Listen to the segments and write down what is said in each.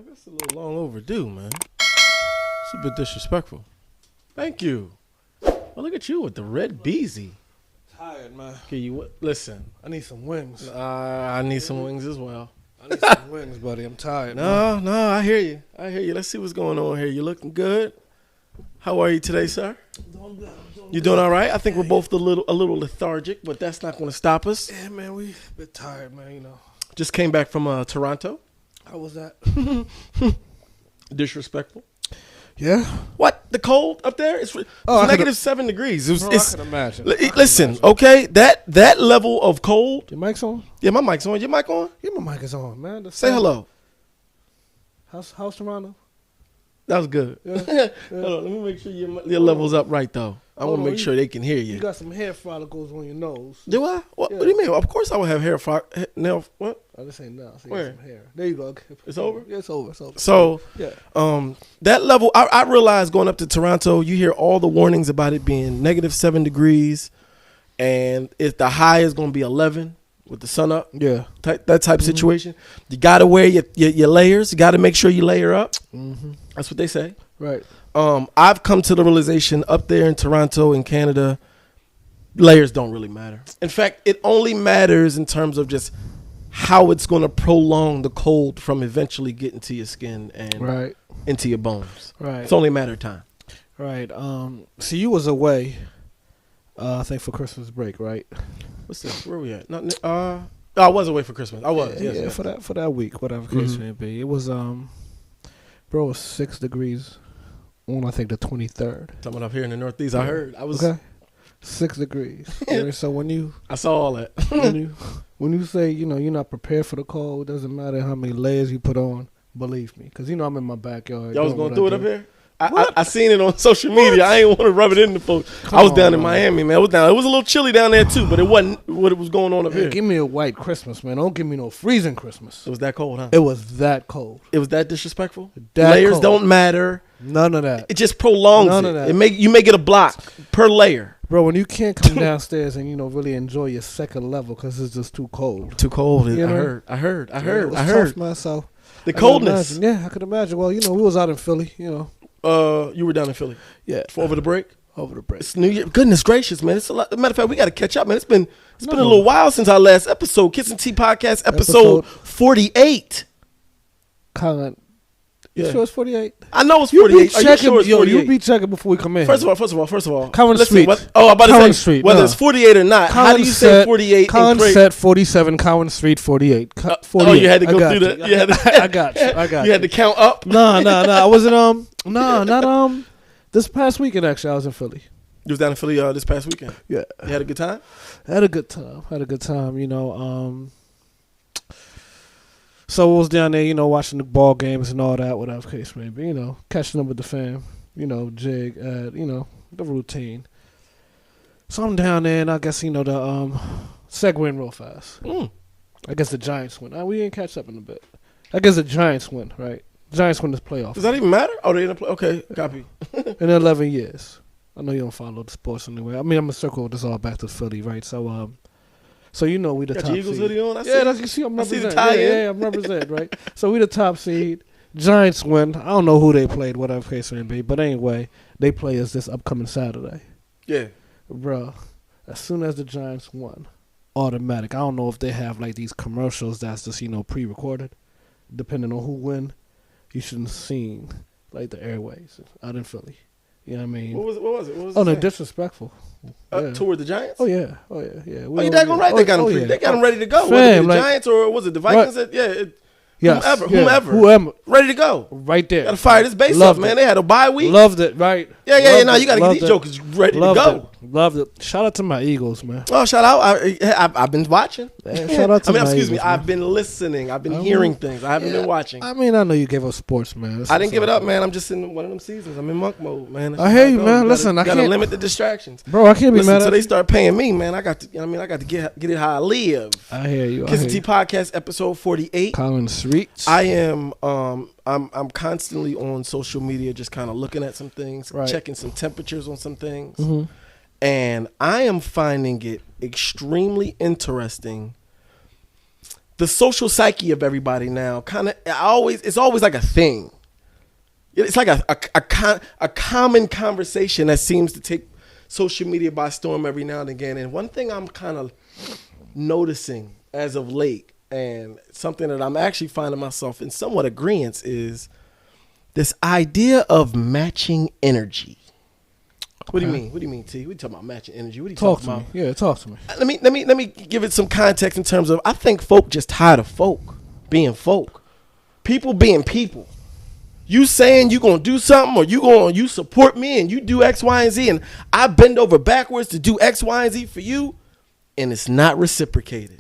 Like, that's a little long overdue, man. It's a bit disrespectful. Thank you. Well, look at you with the red beezy. Tired, man. Okay, listen. I need some wings. I need some wings as well. I need some wings, buddy. I'm tired. No, I hear you. Let's see what's going on here. You looking good? How are you today, sir? Doing good. You doing all right? I think we're both a little lethargic, but that's not going to stop us. Yeah, man, we a bit tired, man. You know. Just came back from Toronto. How was that? Disrespectful. Yeah. What? The cold up there? It's negative 7 degrees. I can imagine. Listen, okay, that level of cold. Your mic's on? Yeah, my mic's on. Your mic on? Yeah, my mic is on, man. Say hello. How's Toronto? That was good. Yeah. Hold on, let me make sure your level's up right though. I want to make sure they can hear you. You got some hair follicles on your nose. Do I? What do you mean? Of course I would have hair. What? I just ain't now. So Where? some hair. There you go. It's over? Yeah, it's over. So, yeah. That level, I realized going up to Toronto, you hear all the warnings about it being negative 7 degrees, and if the high is going to be 11 with the sun up. Yeah. That type of situation. You got to wear your layers. You got to make sure you layer up. Mm-hmm. That's what they say. Right. I've come to the realization up there in Toronto in Canada, layers don't really matter. In fact, it only matters in terms of just how it's going to prolong the cold from eventually getting to your skin and into your bones. Right. It's only a matter of time. Right. So you was away, I think for Christmas break, right? What's this? Where we at? I was away for Christmas. I was. Yeah, for that week, whatever case may be. It was bro, it was 6 degrees on I think the 23rd. Someone up here in the Northeast, I heard. I was 6 degrees. So when I saw all that. when you say you're not prepared for the cold, it doesn't matter how many layers you put on. Believe me, because I'm in my backyard. Y'all was going through it up here. I seen it on social media. I ain't want to rub it in the folks. I was down in Miami, man. It was a little chilly down there too, but it wasn't what it was going on up here. Give me a white Christmas, man. Don't give me no freezing Christmas. It was that cold, huh? It was that cold. It was that disrespectful. Layers don't matter. None of that. It just prolongs None of that. You may get a block per layer. Bro, when you can't come downstairs and really enjoy your second level because it's just too cold. Too cold. I heard. Tough, man, so the coldness. Yeah, I could imagine. Well, we was out in Philly, You were down in Philly. Yeah. Over the break? Over the break. It's New Year. Goodness gracious, man. It's a lot. Matter of fact, we got to catch up, man. It's been a little while since our last episode. Kiss and Tea Podcast, episode 48. Colin. You sure it's 48? I know it's 48. Are you sure it's 48? You be checking before we come in. First of all. Collins Street. I'm about to say, whether it's 48 or not, how do you say 48? Collins said 47, Collins Street 48. 48. Oh, you had to go through that? I got you. You had to count up? No. I wasn't, not this past weekend, actually. I was in Philly. You was down in Philly this past weekend? Yeah. You had a good time? I had a good time. So I was down there, watching the ball games and all that, whatever case may be, catching up with the fam, jig, the routine. So I'm down there, and I guess, the segueing real fast. I guess the Giants win. We ain't catch up in a bit. I guess the Giants win, right? Giants win this playoff. Does that even matter? Oh, they didn't play? Okay, copy. In 11 years. I know you don't follow the sports anyway. I mean, I'm going to circle this all back to Philly, right? So, we the top seed. Eagles hoodie on? You see, I'm representing. Yeah, I'm representing, right? So we the top seed. Giants win. I don't know who they played, whatever case may be. But anyway, they play us this upcoming Saturday. Yeah. Bro, as soon as the Giants won, automatic. I don't know if they have like these commercials that's just, pre-recorded. Depending on who win, you shouldn't have seen like the airways out in Philly. You know what I mean? What was it? Oh, no, disrespectful. Toward the Giants? Oh, yeah. Oh, you daggone right. They got them ready to go. Fam, the Giants or was it the Vikings? Yes. Whoever. Ready to go. Right there. Got to fire this base up, man. They had a bye week. Loved it, right? Yeah. Now you got to get these jokers ready to go. Loved it. Shout out to my Eagles, man. Oh, shout out. I've been watching. Shout out to my excuse Eagles, me. man. I've been listening. I've been hearing things. I haven't been watching. I mean, I know you gave us sports, man. I didn't give it up, man. I'm just in one of them seasons. I'm in monk mode, man. I hear you, man. Listen, I can't. Gotta limit the distractions. Bro, I can't be mad at you. Until they start paying me, man. I got to get it how I live. I hear you. Kiss and Tea Podcast, episode 48. Collins Streets. I am, I'm constantly on social media just kind of looking at some things, checking some temperatures on some things. Mm-hmm. And I am finding it extremely interesting the social psyche of everybody now it's always like a thing. It's like a common conversation that seems to take social media by storm every now and again. And one thing I'm kind of noticing as of late, and something that I'm actually finding myself in somewhat agreement, is this idea of matching energy. What do you mean? What do you mean, T? We talking about matching energy. What are you talking about? Yeah, talk to me. Let me give it some context in terms of, I think folk just tired of folk being folk. People being people. You saying you gonna do something, or you support me and you do X, Y, and Z, and I bend over backwards to do X, Y, and Z for you, and it's not reciprocated.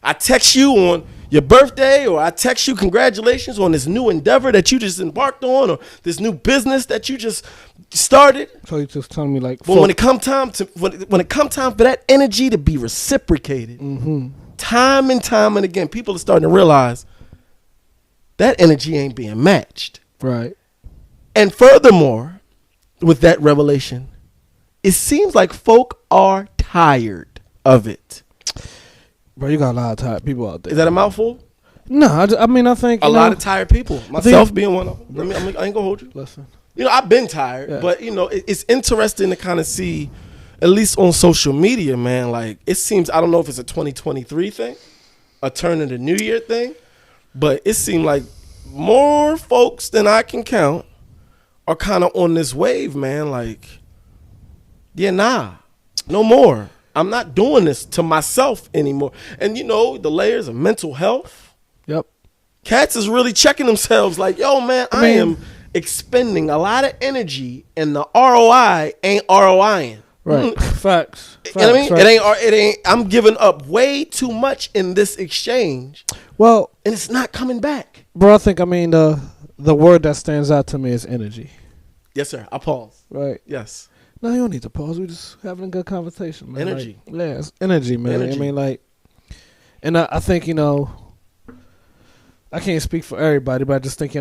I text you on your birthday, or I text you congratulations on this new endeavor that you just embarked on, or this new business that you just started. So you just telling me like, but when it come time for that energy to be reciprocated, time and time and again, people are starting to realize that energy ain't being matched. Right. And furthermore, with that revelation, it seems like folk are tired of it. Bro, you got a lot of tired people out there. Is that a mouthful? No, I mean, I think a lot of tired people. Myself being one of them. I ain't gonna hold you. Listen, I've been tired, but it's interesting to kind of see, at least on social media, man. Like, it seems, I don't know if it's a 2023 thing, a turn of the new year thing, but it seemed like more folks than I can count are kind of on this wave, man. Like, yeah, nah, no more. I'm not doing this to myself anymore. And, the layers of mental health. Yep. Cats is really checking themselves like, yo, man, I am expending a lot of energy and the ROI ain't ROIing. Right. Facts. You know what I mean? Right. It ain't, I'm giving up way too much in this exchange. Well, and it's not coming back. Bro, I think, the word that stands out to me is energy. Yes, sir. I pause. Right. Yes. No, you don't need to pause. We're just having a good conversation, man. Energy. Like, yeah, it's energy, man. Energy. And I think, I can't speak for everybody, but I just think,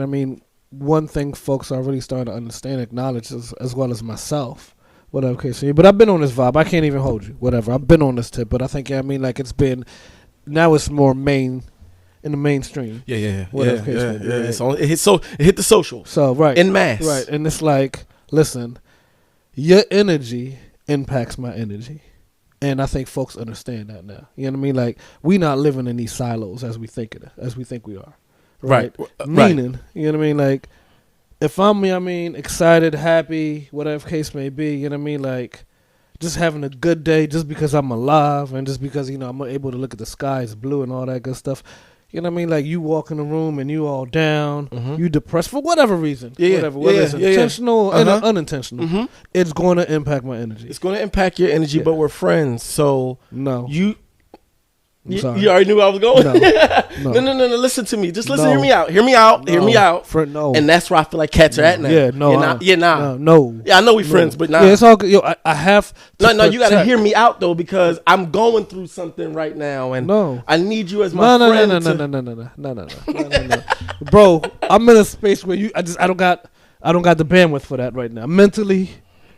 one thing folks are really starting to understand, acknowledge, as well as myself, whatever case. But I've been on this vibe. I can't even hold you, whatever. I've been on this tip, but I think, it's been, now it's more in the mainstream. Yeah. Whatever case may be, right? It hit the social. So, right. En masse. Right. And it's like, listen, your energy impacts my energy. And I think folks understand that now. You know what I mean? Like, we not living in these silos as we think we are. Right. Meaning, you know what I mean? Like, if I'm, excited, happy, whatever case may be, you know what I mean? Like, just having a good day just because I'm alive and just because, I'm able to look at the sky, it's blue and all that good stuff. You know what I mean? Like, you walk in the room and you all down, you depressed for whatever reason. Whether it's intentional or unintentional, it's going to impact my energy. It's going to impact your energy, but we're friends. So no. You already knew where I was going? No. Listen to me. Just listen. Hear me out. Hear me out. No. And that's where I feel like cats are at now. Yeah, no. No. Yeah, I know we friends, but nah. Yeah, it's all good. Yo, I have to No, you got to hear me out, though, because I'm going through something right now, and I need you as my friend. No. Bro, I'm in a space where I don't got the bandwidth for that right now. Mentally,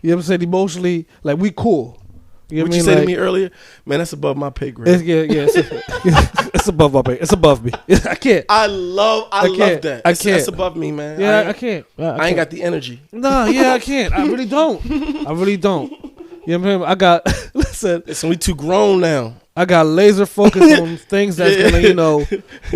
you know what I'm saying? Emotionally, like, we cool. You know what you said to me earlier? Man, that's above my pay grade. It's above my pay. It's above me. I can't. I love that. I can't. That's above me, man. Yeah, I can't. I ain't got the energy. No, I can't. I really don't. You know what I mean? I got, listen, we too grown now. I got laser focus on things that's gonna,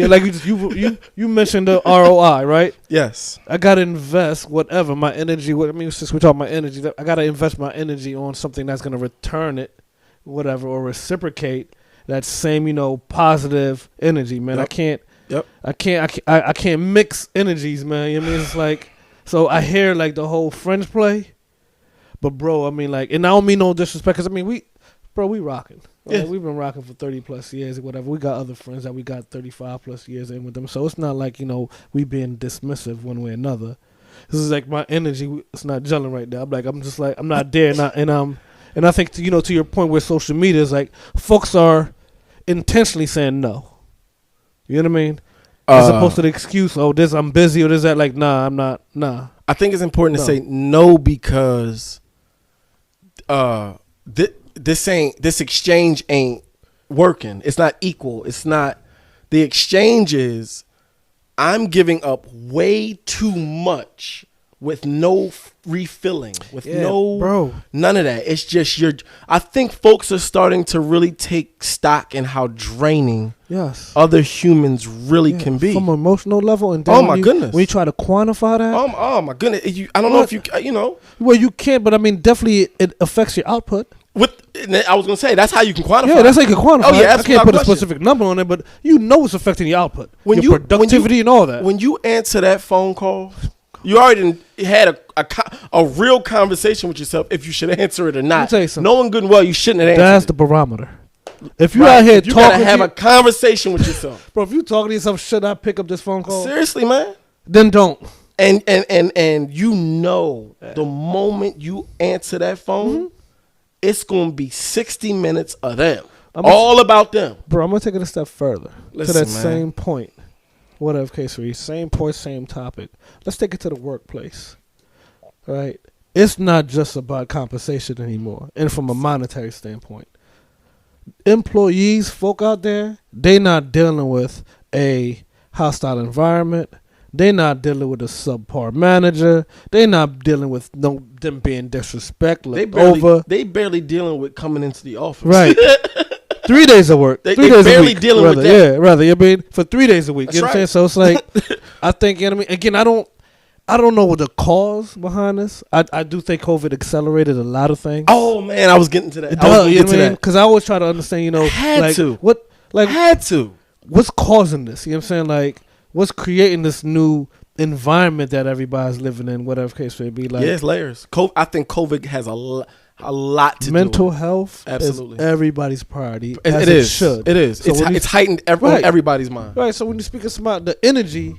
like you mentioned the ROI, right? Yes. I gotta invest whatever my energy. Since we're talking about energy, I gotta invest my energy on something that's gonna return it, whatever, or reciprocate that same, positive energy, man. Yep. I can't mix energies, man. You know what I mean? It's like, so I hear like the whole French play, but bro, and I don't mean no disrespect, because we rocking. Right? Yeah. We've been rocking for 30 plus years or whatever. We got other friends that we got 35 plus years in with them. So it's not like, we being dismissive one way or another. This is like my energy, it's not gelling right now. I'm not there. And I think, to your point with social media, is like folks are intentionally saying no. You know what I mean? As opposed to the excuse, I'm busy or this, that. Like, nah, I'm not, nah. I think it's important to say no because this exchange ain't working. It's not equal. It's not The exchange is I'm giving up way too much with no refilling, with none of that. It's just I think folks are starting to really take stock in how draining other humans really can be. From an emotional level. And then goodness. When you try to quantify that. Oh my goodness. I don't know if you know. Well, you can, but I mean, definitely it affects your output. I was going to say, that's how you can quantify. Yeah, that's how you can quantify. Oh, yeah, I can't put a specific number on it, but you know it's affecting your output, your productivity and all that. When you answer that phone call, you already had a real conversation with yourself if you should answer it or not. Knowing good and well you shouldn't have answered That's the barometer. If you out here you talking, gotta have a conversation with yourself. Bro, if you talking to yourself, should I pick up this phone call? Seriously, man. Then don't. And you know the moment you answer that phone, it's gonna be 60 minutes of them. All about them. Bro, I'm gonna take it a step further. Listen, to that man. same point. Whatever case for you, same point, same topic. Let's take it to the workplace. Right? It's not just about compensation anymore. And from a monetary standpoint. Employees, folk out there, they not dealing with a hostile environment. They not dealing with a subpar manager. They not dealing with them being disrespectful. They barely dealing with coming into the office. Right. 3 days of work. They 3 days barely a week. dealing rather, with that. Yeah, rather. I mean, for 3 days a week. That's You know what I'm saying? So it's like, I think, you know what I mean? Again, I don't know what the cause behind this. I do think COVID accelerated a lot of things. Oh man, I was getting to that. You know what I mean? Because I always try to understand, had to. What's causing this? You know what I'm saying? Like, what's creating this new environment that everybody's living in, whatever case may be. Like, it's layers. I think COVID has a lot to mental do with health. Absolutely, is everybody's priority. It should. It is. So it's heightened on everybody's mind. Right. So when you speak about the energy,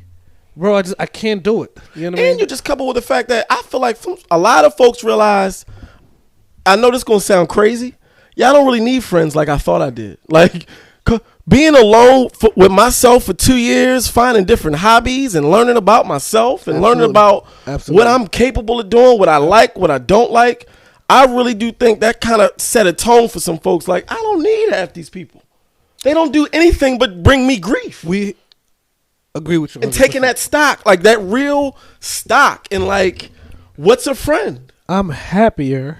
bro, I can't do it. You know what I mean? And you just couple with the fact that I feel like a lot of folks realize. I know this gonna sound crazy. Yeah, I don't really need friends like I thought I did. Like being alone with myself for 2 years, finding different hobbies and learning about myself and learning about what I'm capable of doing, what I like, what I don't like. I really do think that kind of set a tone for some folks. Like, I don't need half these people. They don't do anything but bring me grief. We agree with you. 100%. And taking that stock, like that real stock in like, what's a friend? I'm happier,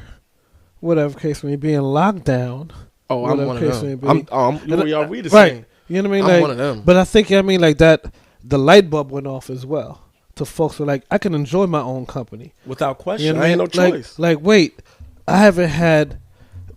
whatever case may be, being locked down. Oh, I'm one of them. We the right. same. You know what I mean? I'm like, one of them. But I think, like that, the light bulb went off as well. To folks who are like, I can enjoy my own company. Without question. You know I ain't no choice. Like, wait, I haven't had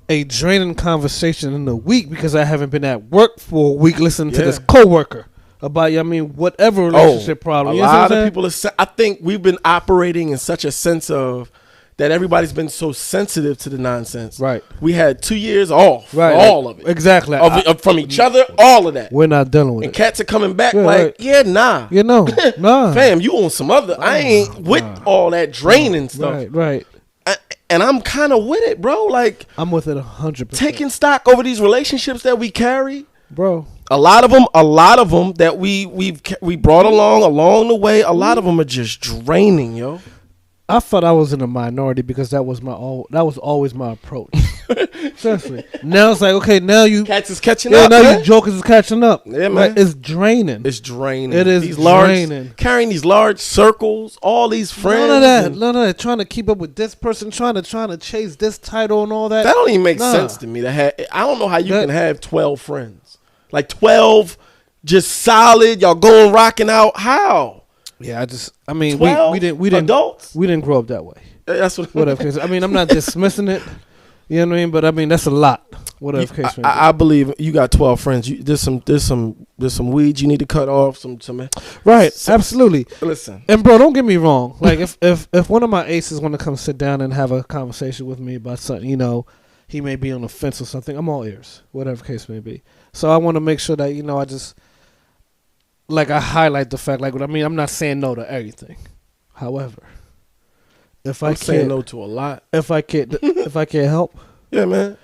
a draining conversation in a week because I haven't been at work for a week listening to this coworker about, whatever relationship problem. A lot of people I think we've been operating in such a sense of that everybody's been so sensitive to the nonsense. Right. We had 2 years off. Right. All of it. Exactly. From each other, all of that. We're not dealing with it. And cats are coming back nah. Nah. Fam, you on some other. I ain't with all that draining stuff. Right. And I'm kind of with it, bro. Like, I'm with it 100%. Taking stock over these relationships that we carry. Bro. A lot of them that we brought along the way, a lot of them are just draining, yo. I thought I was in a minority because that was always my approach. Seriously. Now it's like, okay, now you cats is catching up. Yeah, now man. you jokers is catching up. Yeah, man. Like, it's draining. It's draining. It is draining. Carrying these large circles, all these friends. None of that. Trying to keep up with this person, trying to chase this title and all that. That don't even make sense to me. I don't know how you can have 12 friends. Like 12 just solid, y'all going rocking out. How? Yeah, we didn't adults. We didn't grow up that way. That's what. Whatever. I mean, I'm not dismissing it. You know what I mean? But I mean, that's a lot. Whatever case. I believe you got 12 friends. There's some weeds you need to cut off. Right. Absolutely. Listen. And bro, don't get me wrong. Like if one of my aces want to come sit down and have a conversation with me about something, he may be on the fence or something. I'm all ears. Whatever case may be. So I want to make sure that I just. Like, I highlight the fact, I'm not saying no to everything. However, I'm saying no to a lot. If I can't help. Yeah, man.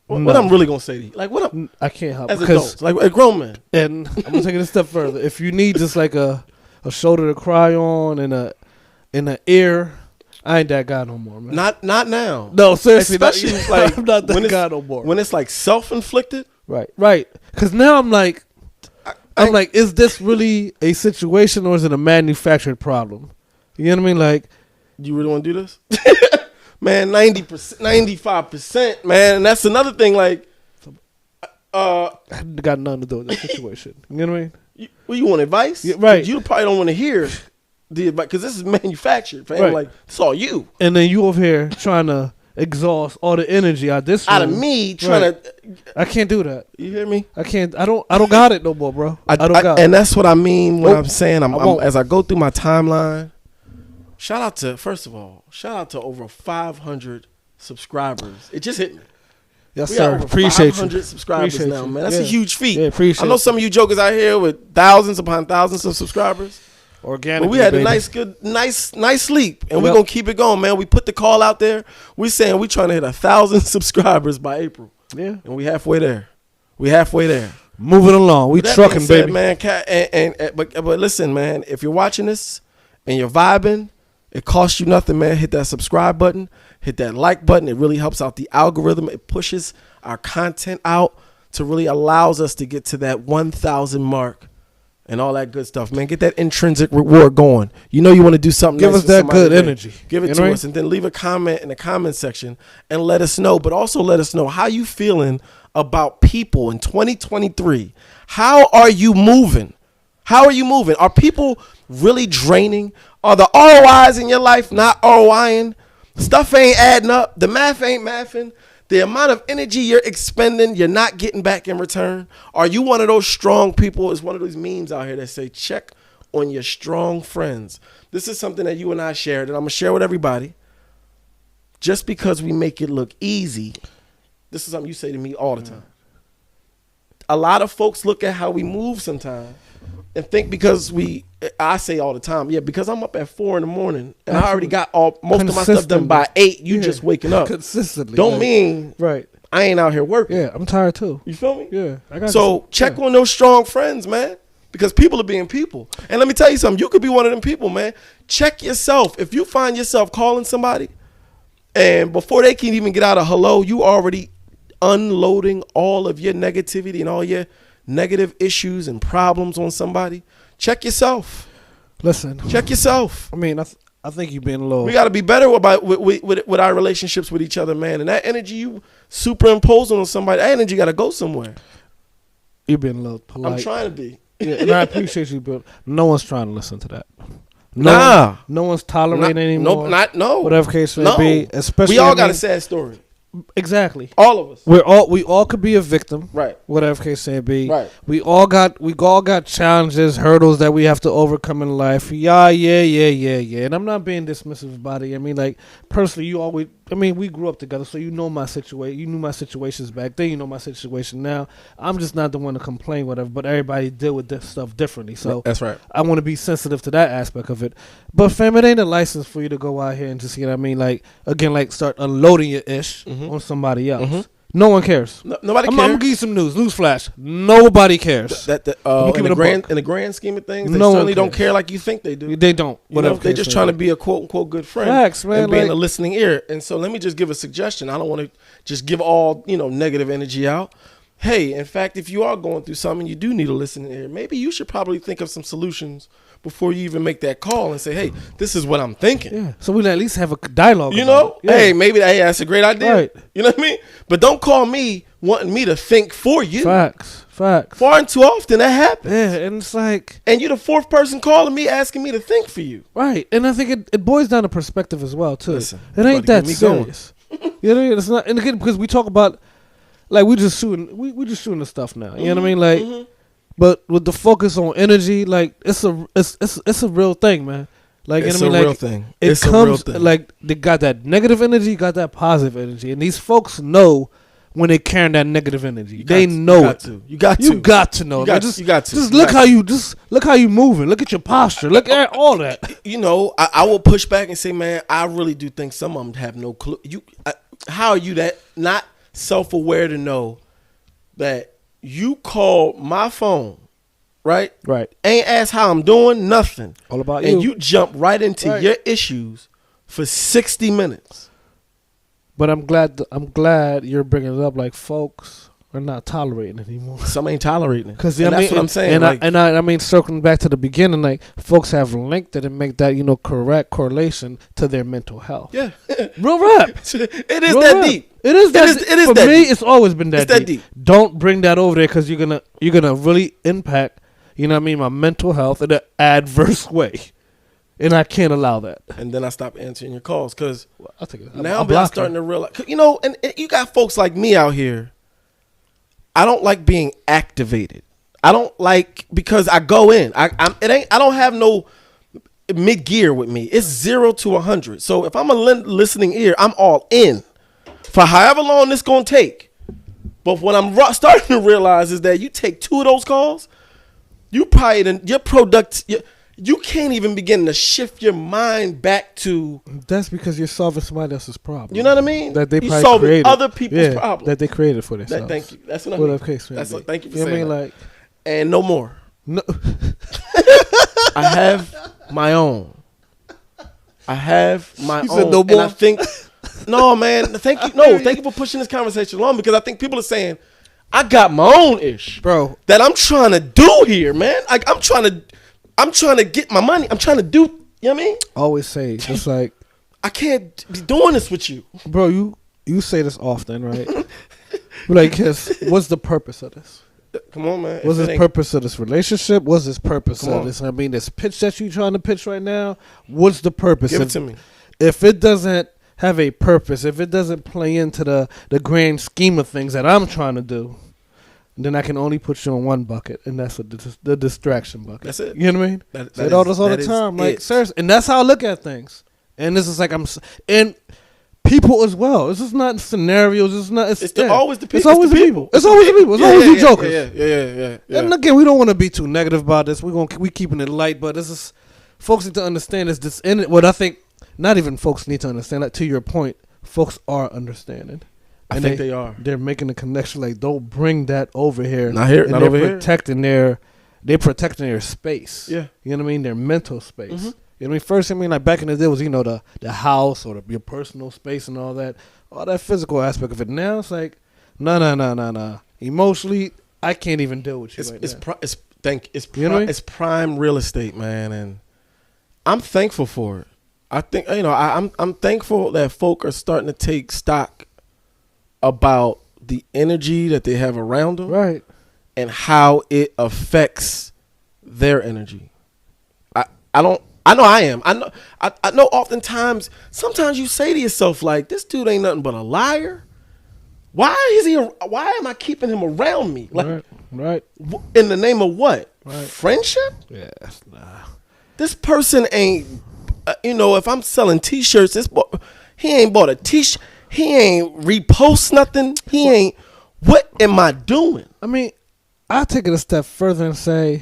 What I'm really going to say to you? I can't help. As adults, like a grown man. And I'm going to take it a step further. If you need just like a shoulder to cry on and an ear, I ain't that guy no more, man. Not now. No, seriously. Especially I'm not that guy no more. When it's like self-inflicted. Right. Because now I'm like, I'm like, is this really a situation or is it a manufactured problem? You know what I mean? Like, you really want to do this? Man, 90%, 95%, man. And that's another thing, like, I got nothing to do with this situation. You know what I mean? You want advice? Yeah, right. You probably don't want to hear the advice because this is manufactured, fam. Right. Like, it's all you. And then you over here trying to exhaust all the energy out this Out room. of me trying to. I can't do that. You hear me? I can't. I don't got it no more, bro. I don't got it. And that's what I mean when I'm saying, won't. as I go through my timeline, shout out to over 500 subscribers. It just hit me. Yes, We sir. got over Appreciate you. 500 subscribers Appreciate now, you. man. That's a Yeah. huge feat. Yeah, appreciate I know it. some of you jokers out here with thousands upon thousands of subscribers. Organic. But we had a nice sleep, and we're gonna keep it going, man. We put the call out there. We saying we trying to hit 1,000 subscribers by April. Yeah, and we halfway there. We halfway there. Moving along. We trucking, baby. Man, but listen, man. If you're watching this and you're vibing, it costs you nothing, man. Hit that subscribe button. Hit that like button. It really helps out the algorithm. It pushes our content out to really allows us to get to that 1,000 mark. And all that good stuff, man. Get that intrinsic reward going. You know you want to do something. Give nice us that good today. energy. Give it to us, and then leave a comment in the comment section and let us know. But also let us know how you feeling about people in 2023. How are you moving? How are you moving? Are people really draining? Are the ROIs in your life not ROIing? Stuff ain't adding up. The math ain't mathing. The amount of energy you're expending, you're not getting back in return. Are you one of those strong people? It's one of those memes out here that say, check on your strong friends. This is something that you and I shared, and I'm going to share with everybody. Just because we make it look easy, this is something you say to me all the time. A lot of folks look at how we move sometimes and think because I say all the time, yeah, because I'm up at 4 a.m. and I already got most of my stuff done by 8. You just waking up consistently. Don't mean right. I ain't out here working. Yeah, I'm tired too. You feel me? Yeah, I got so check on those strong friends, man, because people are being people. And let me tell you something. You could be one of them people, man. Check yourself. If you find yourself calling somebody, and before they can even get out of hello, you already unloading all of your negativity and all your negative issues and problems on somebody. Check yourself. Listen. Check yourself. I mean, I think you've been low. We got to be better with our relationships with each other, man. And that energy you superimposing on somebody, that energy got to go somewhere. You've been a little polite. I'm trying to be. Yeah, and I appreciate you, but no one's trying to listen to that. No one's tolerating anymore. No. Whatever case may be. Especially we all got a sad story. Exactly. All of us. We all could be a victim. Right. Whatever case may be. Right. We all got challenges, hurdles that we have to overcome in life. Yeah. And I'm not being dismissive about it. I mean, like, personally, we grew up together, so you know my situation. You knew my situations back then. You know my situation now. I'm just not the one to complain, whatever, but everybody deal with this stuff differently. So that's right. I want to be sensitive to that aspect of it. But fam, it ain't a license for you to go out here and just, you know what I mean, like, again, like, start unloading your ish on somebody else. Mm-hmm. No one cares. Nobody cares. I'm gonna give you some news. Newsflash. Nobody cares. In the grand scheme of things, they certainly don't care like you think they do. They don't. They're just trying to be a quote unquote good friend. Facts, man. And being a listening ear. And so let me just give a suggestion. I don't want to just give all negative energy out. Hey, in fact, if you are going through something, you do need a listening ear. Maybe you should probably think of some solutions before you even make that call and say, hey, this is what I'm thinking. Yeah. So we at least have a dialogue. Yeah. Hey, maybe that's a great idea. Right. You know what I mean? But don't call me wanting me to think for you. Facts. Far and too often that happens. Yeah, and it's like... And you're the fourth person calling me asking me to think for you. Right. And I think it boils down to perspective as well, too. Listen, it ain't that serious. You know what I mean? It's not... And again, because we talk about... Like, we just shooting the stuff now. You know what I mean? Like... But with the focus on energy, like it's a real thing, man. Like it's you know what I mean? Real like, thing. It comes like they got that negative energy, got that positive energy, and these folks know when they carrying that negative energy. They know it. You got to know. You got to. Just look how you moving. Look at your posture. Look at all that. I will push back and say, man, I really do think some of them have no clue. How are you that not self-aware to know that? You call my phone, right? Right. Ain't ask how I'm doing, nothing. All about you. And you jump right into your issues for 60 minutes. But I'm glad you're bringing it up. Like, folks, are not tolerating it anymore. Some ain't tolerating it. Because That's what I'm saying. And I mean, circling back to the beginning, like folks have linked it and make that correct correlation to their mental health. Yeah, real rap. it is Real that rap. Deep. It is that. It is for that me. Deep. It's always been that, it's deep. Don't bring that over there because you're gonna really impact. You know what I mean? My mental health in an adverse way. And I can't allow that. And then I stopped answering your calls because now I'm starting to realize, and you got folks like me out here. I don't like being activated. I don't like, because I go in. I don't have no mid gear with me. It's 0 to 100. So if I'm a listening ear, I'm all in for however long this gonna take. But what I'm starting to realize is that you take 2 of those calls, you probably your product. You can't even begin to shift your mind back to. That's because you're solving somebody else's problem. You know what I mean? That they probably solving created. Other people's problems. That they created for themselves. Thank you. That's what I mean. Case Thank you for saying saying that. Like, and no more. No. I have my own. I have my own. Said no more? And I think, no, man. Thank you. No, thank you for pushing this conversation along, because I think people are saying, I got my own ish, bro, that I'm trying to do here, man. Like I'm trying to get my money. I'm trying to do, you know what I mean? Always say, it's like, I can't be doing this with you. Bro, you say this often, right? Like, what's the purpose of this? Come on, man. What's the purpose of this relationship? What's this purpose of this? I mean, this pitch that you trying to pitch right now, what's the purpose? Give it to me. If it doesn't have a purpose, if it doesn't play into the grand scheme of things that I'm trying to do, then I can only put you in one bucket, and that's the distraction bucket. That's it. You know what I mean? Say all this all the time. Like, seriously. And that's how I look at things. And this is like, and people as well. It's just not scenarios. It's not. Always the people. It's always the people. It's always the people. It's always you jokers. Yeah. And again, we don't want to be too negative about this. We keeping it light, but this is, folks need to understand this in it. What I think, not even folks need to understand. Like, to your point, folks are understanding. I think they are. They're making a connection. Like, don't bring that over here. Not here. Not over here. They're protecting their space. Yeah. You know what I mean? Their mental space. Mm-hmm. You know what I mean? First, like back in the day was, the house or your personal space and all that physical aspect of it. Now it's like, no. Emotionally, I can't even deal with you now. It's prime real estate, man, and I'm thankful for it. I think I'm thankful that folk are starting to take stock about the energy that they have around them, right, and how it affects their energy. I know I am. I know oftentimes, sometimes you say to yourself, like, this dude ain't nothing but a liar. Why am I keeping him around me? Like, right. In the name of what? Right. Friendship? Yes. Nah. This person ain't, if I'm selling T-shirts, he ain't bought a T-shirt. He ain't repost nothing. He ain't, what am I doing? I mean, I'll take it a step further and say,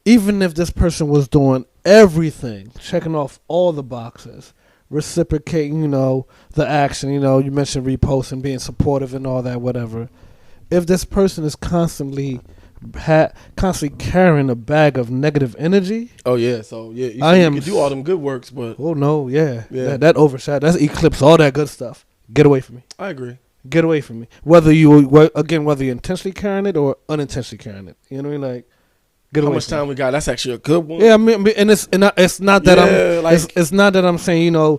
even if this person was doing everything, checking off all the boxes, reciprocating, the action, you mentioned reposting, being supportive and all that, whatever. If this person is constantly carrying a bag of negative energy. Oh, yeah. So, yeah, you can do all them good works, but. Oh, no, yeah. That overshot, that's eclipse all that good stuff. Get away from me. I agree. Get away from me. Whether you're intentionally carrying it or unintentionally carrying it. You know what I mean? Like, get away. How much time we got? That's actually a good one. Yeah, I mean, and it's not that it's not that I'm saying,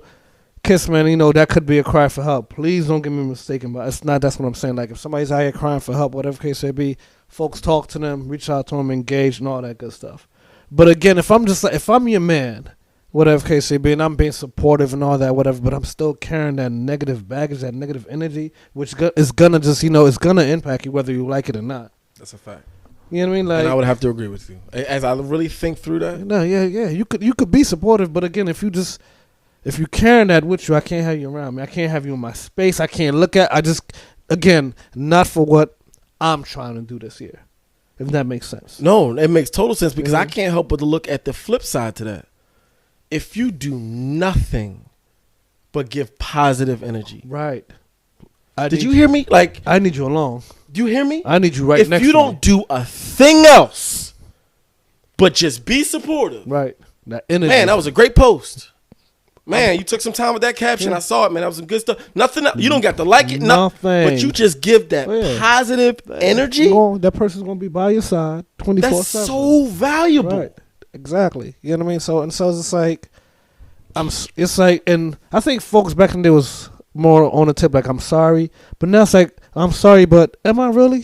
Kiss man, that could be a cry for help. Please don't get me mistaken, but it's not. That's what I'm saying. Like, if somebody's out here crying for help, whatever case may be, folks talk to them, reach out to them, engage, and all that good stuff. But again, if I'm your man, whatever case may be, and I'm being supportive and all that, whatever, but I'm still carrying that negative baggage, that negative energy, which is gonna just, it's gonna impact you whether you like it or not. That's a fact. You know what I mean? Like, and I would have to agree with you. As I really think through that. No, yeah. You could be supportive, but again, if you carrying that with you, I can't have you around me. I can't have you in my space. I can't look at. Again, not for what I'm trying to do this year. If that makes sense. No, it makes total sense, because I can't help but to look at the flip side to that. If you do nothing but give positive energy. Right. Did you hear me? Like, I need you alone. Do you hear me? I need you right next to me. If you don't do a thing else but just be supportive. Right. That energy. Man, that was a great post. Man, you took some time with that caption. Yeah. I saw it, man. That was some good stuff. Nothing. You don't got to like it. Nothing. But you just give that positive energy. That person's gonna be by your side 24/7. That's so valuable. Right. Exactly. You know what I mean? So it's like it's like, and I think folks back in there was more on the tip like, I'm sorry, but now it's like, I'm sorry, but am I really?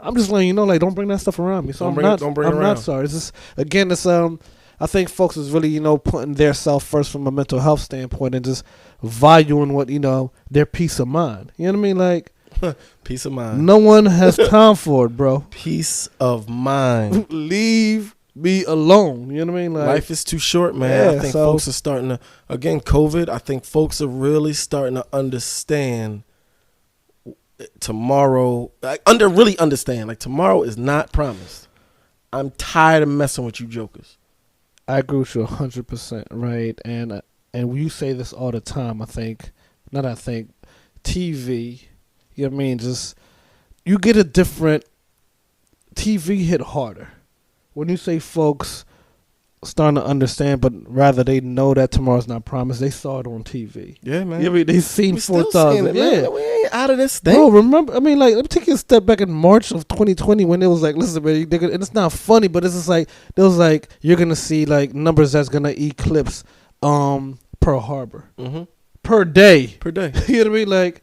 I'm just letting you know, like, don't bring that stuff around me. So I'm not sorry. It's just, again, it's I think folks is really, putting their self first from a mental health standpoint and just valuing what, their peace of mind. You know what I mean? Like, peace of mind. No one has time for it, bro. Peace of mind. Leave me alone. You know what I mean? Like, life is too short, man. Yeah, I think folks are starting to, again, COVID, I think folks are really starting to understand tomorrow. Really understand. Like, tomorrow is not promised. I'm tired of messing with you jokers. I agree with you 100%, right? And when you say this all the time, TV, you know what I mean? Just, you get a different, TV hit harder. When you say folks starting to understand, but rather they know that tomorrow's not promised, they saw it on TV. Yeah, man. You know what I mean? They seen 4,000. Yeah, we ain't out of this thing. Bro, remember, I mean, like, let me take you a step back in March of 2020 when it was like, listen, man, and it's not funny, but it's just like, it was like, you're going to see like numbers that's going to eclipse Pearl Harbor. Mm-hmm. Per day. Per day. You know what I mean? Like,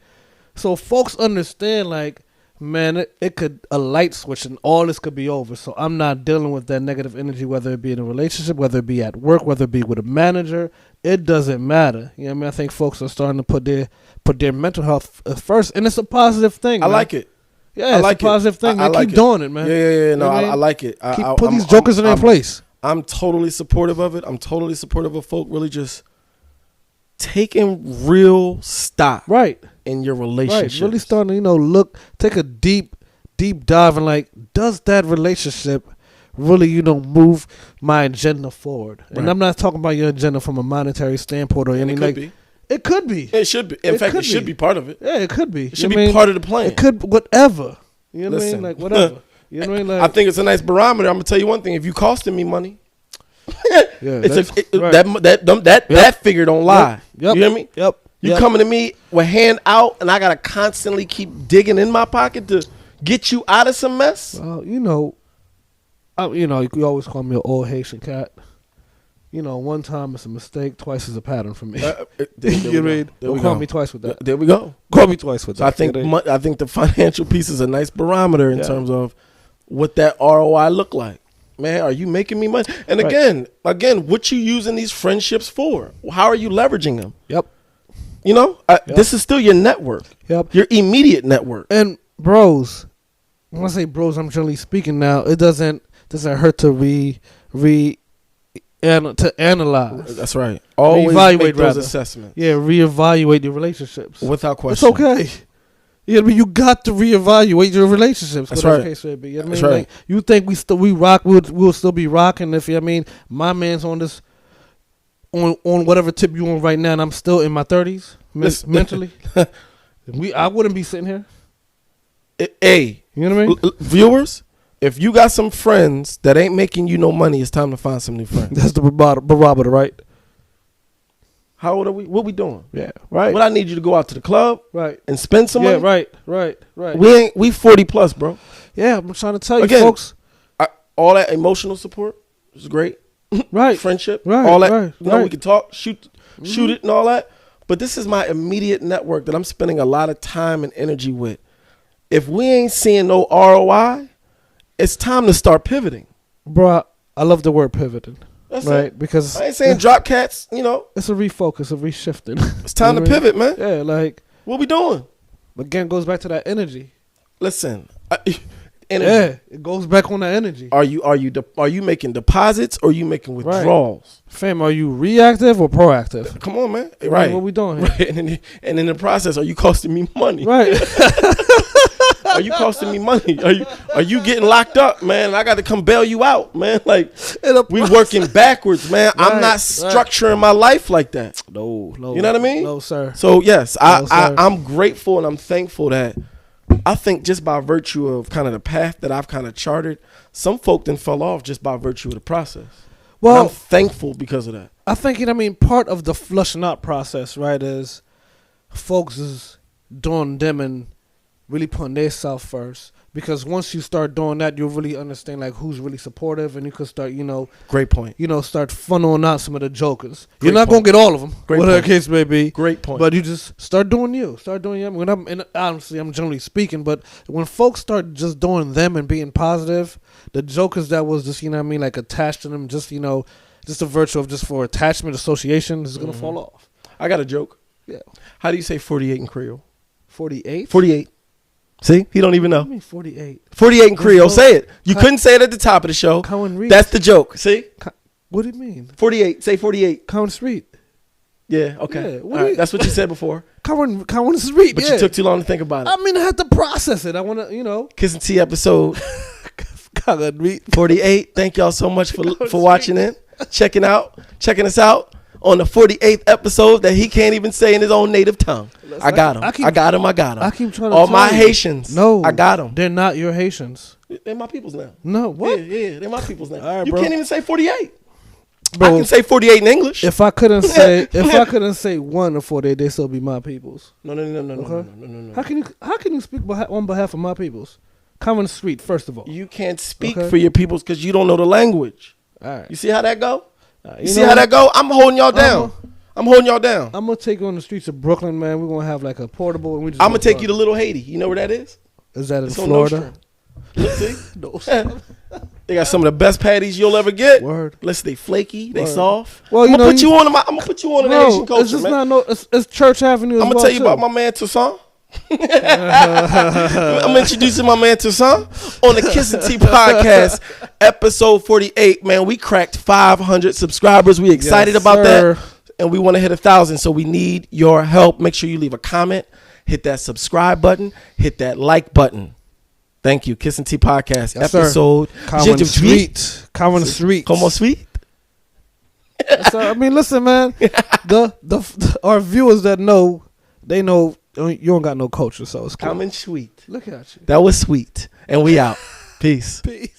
so folks understand, like, man, it could, a light switch and all this could be over. So I'm not dealing with that negative energy, whether it be in a relationship, whether it be at work, whether it be with a manager. It doesn't matter. You know what I mean? I think folks are starting to put their mental health first, and it's a positive thing. I like it. Yeah, it's a positive thing. I like keep doing it, man. Yeah. No, I like it. Put these jokers in their place. I'm totally supportive of it. I'm totally supportive of folk really just taking real stock. Right. In your relationship. Right. Really starting to, look, take a deep dive and like, does that relationship really, move my agenda forward? Right. And I'm not talking about your agenda from a monetary standpoint or anything. Like, it could be. It should be. In fact, it should be part of it. Yeah, it could be. It should be part of the plan. It could, whatever. You know what I mean? Like, whatever. You know what I mean? Like, I think it's a nice barometer. I'm gonna tell you one thing. If you costing me money, that figure don't lie. Yep. You hear me? Yep. You coming to me with hand out, and I gotta constantly keep digging in my pocket to get you out of some mess. Well, you always call me an old Haitian cat. One time it's a mistake, twice is a pattern for me. You mean? Don't call me twice with that. There we go. Call me twice with that. I think the financial piece is a nice barometer in terms of what that ROI look like. Man, are you making me money? And again, what you using these friendships for? How are you leveraging them? Yep. This is still your network. Yep. Your immediate network. And bros, when I say bros, I'm generally speaking now. It doesn't hurt to to analyze. That's right. Always make those assessments. Yeah, reevaluate your relationships without question. It's okay. You know what I mean? You got to reevaluate your relationships. That's right. Case may be. You know That's what I mean? right. Like, you think we rock? We'll still be rocking if my man's on this. On whatever tip you on right now, and I'm still in my 30s mentally. I wouldn't be sitting here. Hey, you know what I mean? Viewers, if you got some friends that ain't making you no money, it's time to find some new friends. That's the barometer, right? How old are we? What we doing? Yeah, right. What I need you to go out to the club, right, and spend some money. Right. We 40 plus, bro. Yeah, I'm trying to tell you, again, folks. All that emotional support is great. Right. Friendship. Right. All that. We can talk, shoot Mm-hmm. it and all that. But this is my immediate network that I'm spending a lot of time and energy with. If we ain't seeing no ROI, it's time to start pivoting. Bro, I love the word pivoting. That's right. It. Because I ain't saying drop cats, It's a refocus, a reshifting. It's time to pivot, man. Yeah, like. What we doing? Again, goes back to that energy. Listen. Energy. Yeah, it goes back on the energy. Are you making deposits or are you making withdrawals? Right. Fam, are you reactive or proactive? Come on, man. Right. What we doing here? Right. And in the process, are you costing me money? Right. Are you costing me money? Are you getting locked up, man? I got to come bail you out, man. Like, we working backwards, man. Right, I'm not structuring my life like that. No. You know what I mean? No, sir. So yes, I'm grateful and I'm thankful that I think just by virtue of kind of the path that I've kind of charted, some folk then fell off just by virtue of the process. Well, I'm thankful because of that. I think, you know what I mean, part of the flushing out process, right, is folks is doing them and really putting their self first. Because once you start doing that, you'll really understand like who's really supportive, and you can start, Great point. Start funneling out some of the jokers. Great You're not point. gonna get all of them, Great whatever point. the case may be. Great point. But you just start doing you. Start doing you. Honestly, I'm generally speaking, but when folks start just doing them and being positive, the jokers that was just, like attached to them, just, just a virtue of just for attachment association is gonna fall off. I got a joke. Yeah. How do you say 48 in Creole? 48? 48. See? He don't even know. I mean 48. 48 in Creole. Say it. You couldn't say it at the top of the show. Common Reed. That's the joke. See? What do you mean? 48. Say 48. Common Street. Yeah, okay. Yeah, All right. That's what you said before. Common Street, But you took too long to think about it. I mean, I had to process it. I want to, Kiss and Tea episode Common Reed. 48. Thank y'all so much for watching it. Checking us out on the 48th episode that he can't even say in his own native tongue. I got him. I got him. I keep trying to all tell my you. Haitians. No. I got them. They're not your Haitians. They're my peoples now. No, what? Yeah, they're my peoples now. All right, you bro. can't even say 48. Bro, I can say 48 in English. If I couldn't say one or 48, they still be my peoples. No. Okay. How can you speak on behalf of my peoples? Common Street, first of all. You can't speak for your peoples because you don't know the language. All right. You see how that go? You see how that go? I'm holding y'all down. I'm holding y'all down. I'm gonna take you on the streets of Brooklyn, man. We're gonna have like a portable. And I'm gonna take you to Little Haiti. You know where that is? Is that in It's Florida? See? They got some of the best patties you'll ever get. Word. Listen, they flaky, they Word. soft. Well, I'm gonna put you on the Haitian culture, it's just man. it's Church Avenue. I'm gonna tell you about my man Toussaint. I'm introducing my man Toussaint on the Kiss and Tea podcast, episode 48. Man, we cracked 500 subscribers. We excited about that, and we want to hit 1,000. So we need your help. Make sure you leave a comment, hit that subscribe button, hit that like button. Thank you, Kiss and Tea podcast, episode Common Street. Common Street. Como sweet. Yes, sir. I mean, listen, man. Our viewers that know, they know. You don't got no culture, so it's cool. Common sweet. Look at you. That was sweet. And we out. Peace. Peace.